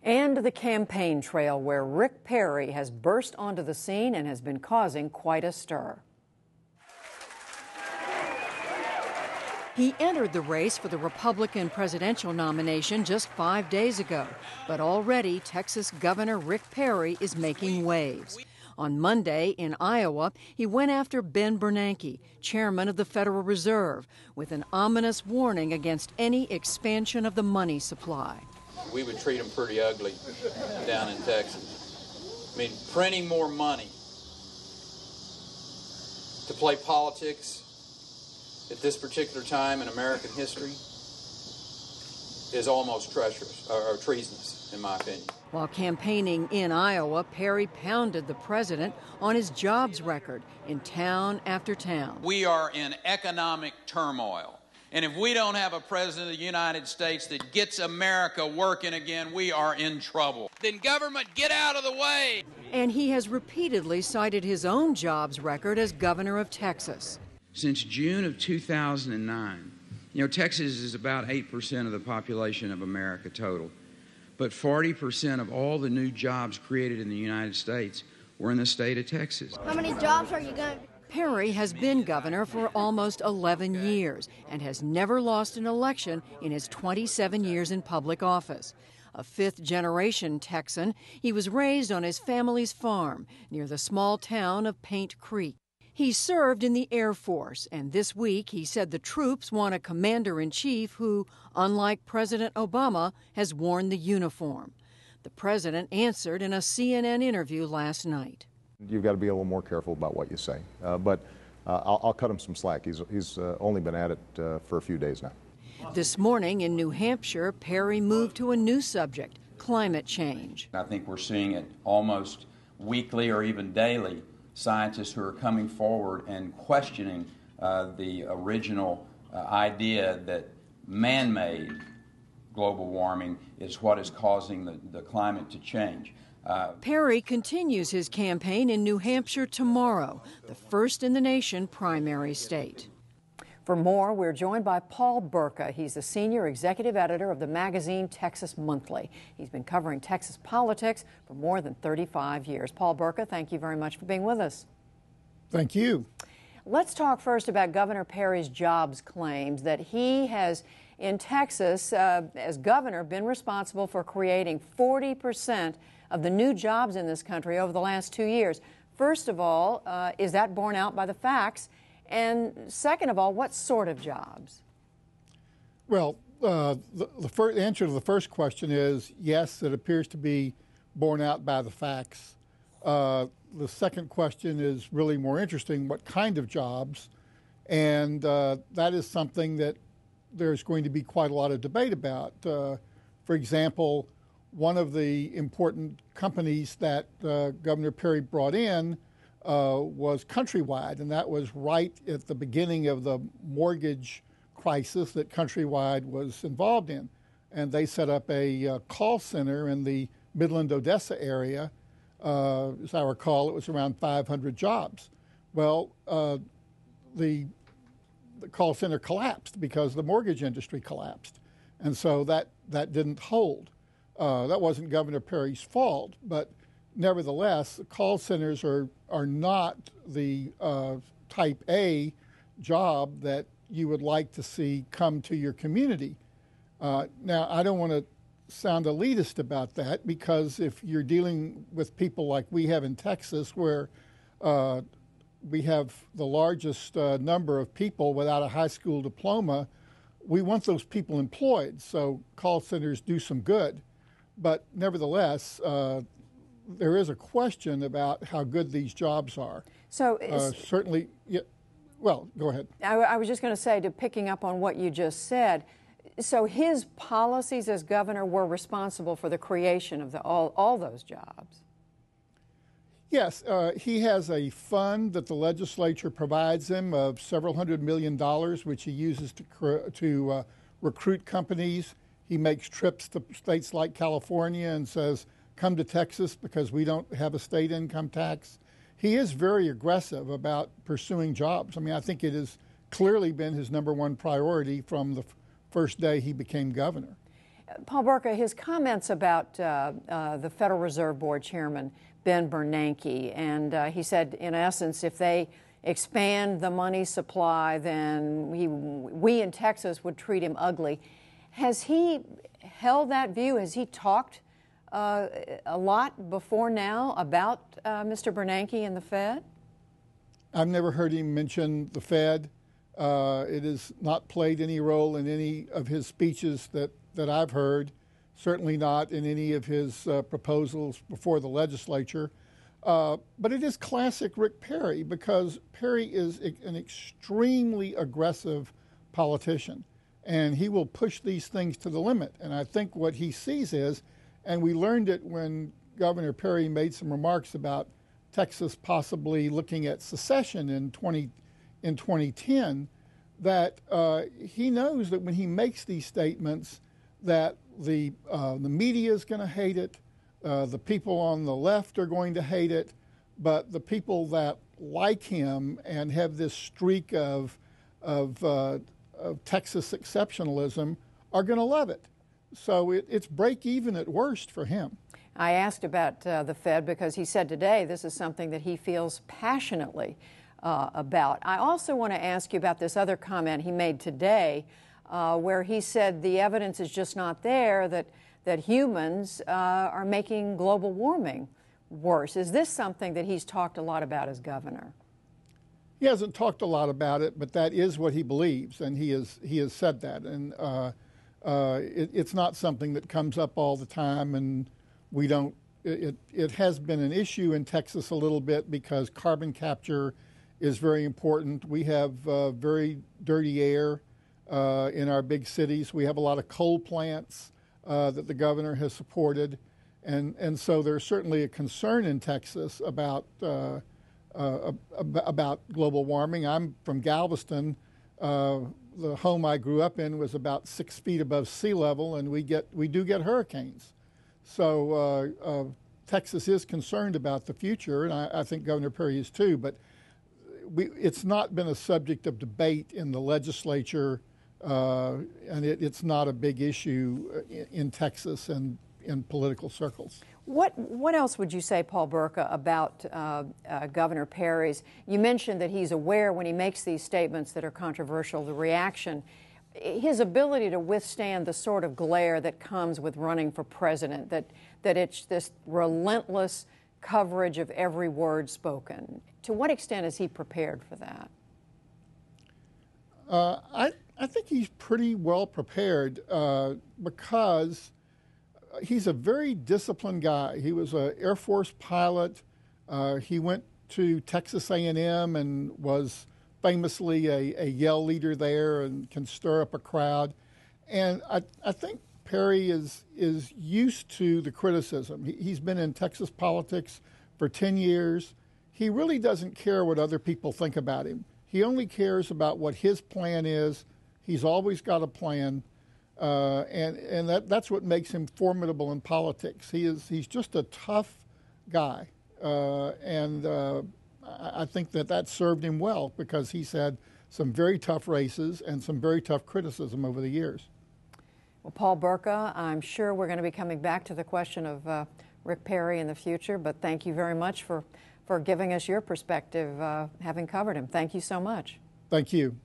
And the campaign trail, where Rick Perry has burst onto the scene and has been causing quite a stir. He entered the race for the Republican presidential nomination just 5 days ago, but already Texas Governor Rick Perry is making waves. On Monday in Iowa, he went after Ben Bernanke, chairman of the Federal Reserve, with an ominous warning against any expansion of the money supply. We would treat them pretty ugly down in Texas. I mean, printing more money to play politics at this particular time in American history is almost treacherous or treasonous, in my opinion. While campaigning in Iowa, Perry pounded the president on his jobs record in town after town. We are in economic turmoil. And if we don't have a president of the United States that gets America working again, we are in trouble. Then government, get out of the way. And he has repeatedly cited his own jobs record as governor of Texas. Since June of 2009, Texas is about 8% of the population of America total, but 40% of all the new jobs created in the United States were in the state of Texas. How many jobs are you going to? Perry has been governor for almost 11 years and has never lost an election in his 27 years in public office. A fifth-generation Texan, he was raised on his family's farm near the small town of Paint Creek. He served in the Air Force, and this week he said the troops want a commander-in-chief who, unlike President Obama, has worn the uniform. The president answered in a CNN interview last night. You've got to be a little more careful about what you say, but I'll cut him some slack. He's only been at it for a few days now. This morning in New Hampshire, Perry moved to a new subject, climate change. I think we're seeing it almost weekly or even daily. Scientists who are coming forward and questioning the original idea that man-made global warming is what is causing the climate to change. Perry continues his campaign in New Hampshire tomorrow, the first in the nation primary state. For more, we're joined by Paul Burka. He's the senior executive editor of the magazine Texas Monthly. He's been covering Texas politics for more than 35 years. Paul Burka, thank you very much for being with us. Thank you. Let's talk first about Governor Perry's jobs claims that he has, in Texas, as governor, been responsible for creating 40% of the new jobs in this country over the last 2 years. First of all, is that borne out by the facts? And second of all, what sort of jobs? Well, the answer to the first question is yes, it appears to be borne out by the facts. The second question is really more interesting, what kind of jobs? And that is something that there's going to be quite a lot of debate about. For example, one of the important companies that Governor Perry brought in was Countrywide, and that was right at the beginning of the mortgage crisis that Countrywide was involved in. And they set up a call center in the Midland-Odessa area. As I recall, it was around 500 jobs. Well, the call center collapsed because the mortgage industry collapsed. And so that didn't hold. That wasn't Governor Perry's fault, but nevertheless, call centers are not the type A job that you would like to see come to your community. Now, I don't want to sound elitist about that, because if you're dealing with people like we have in Texas, where we have the largest number of people without a high school diploma, we want those people employed, so call centers do some good. But nevertheless, there is a question about how good these jobs are. So certainly, yeah, well, go ahead. I was just going to say, to picking up on what you just said, so his policies as governor were responsible for the creation of all those jobs. Yes, he has a fund that the legislature provides him of several $100 million, which he uses to recruit companies. He makes trips to states like California and says, come to Texas because we don't have a state income tax. He is very aggressive about pursuing jobs. I mean, I think it has clearly been his #1 priority from the first day he became governor. Paul Burka, his comments about the Federal Reserve Board Chairman Ben Bernanke, and he said, in essence, if they expand the money supply, then we in Texas would treat him ugly. Has he held that view? Has he talked a lot before now about Mr. Bernanke and the Fed? I've never heard him mention the Fed. It has not played any role in any of his speeches that I've heard, certainly not in any of his proposals before the legislature. But it is classic Rick Perry, because Perry is an extremely aggressive politician, and he will push these things to the limit. And I think what he sees is, and we learned it when Governor Perry made some remarks about Texas possibly looking at secession in 2010, that he knows that when he makes these statements, that the media is going to hate it, the people on the left are going to hate it, but the people that like him and have this streak of Texas exceptionalism are going to love it. So it's break even at worst for him. I asked about the Fed because he said today this is something that he feels passionately about. I also want to ask you about this other comment he made today where he said the evidence is just not there that humans are making global warming worse. Is this something that he's talked a lot about as governor? He hasn't talked a lot about it, but that is what he believes, and he has said that. And it's not something that comes up all the time, and we don't. It has been an issue in Texas a little bit because carbon capture is very important. We have very dirty air in our big cities. We have a lot of coal plants that the governor has supported, and so there's certainly a concern in Texas about global warming. I'm from Galveston. The home I grew up in was about 6 feet above sea level, and we do get hurricanes. So Texas is concerned about the future, and I think Governor Perry is too. But it's not been a subject of debate in the legislature, and it's not a big issue in Texas and in political circles. What else would you say, Paul Burka, about Governor Perry's? You mentioned that he's aware when he makes these statements that are controversial, the reaction. His ability to withstand the sort of glare that comes with running for president, that it's this relentless coverage of every word spoken. To what extent is he prepared for that? I think he's pretty well prepared because he's a very disciplined guy. He was an Air Force pilot. He went to Texas A&M and was famously a yell leader there and can stir up a crowd. And I think Perry is used to the criticism. He's been in Texas politics for 10 years. He really doesn't care what other people think about him. He only cares about what his plan is. He's always got a plan. And that's what makes him formidable in politics. He's just a tough guy. And I think that served him well because he's had some very tough races and some very tough criticism over the years. Well, Paul Burka, I'm sure we're going to be coming back to the question of Rick Perry in the future, but thank you very much for giving us your perspective, having covered him. Thank you so much. Thank you.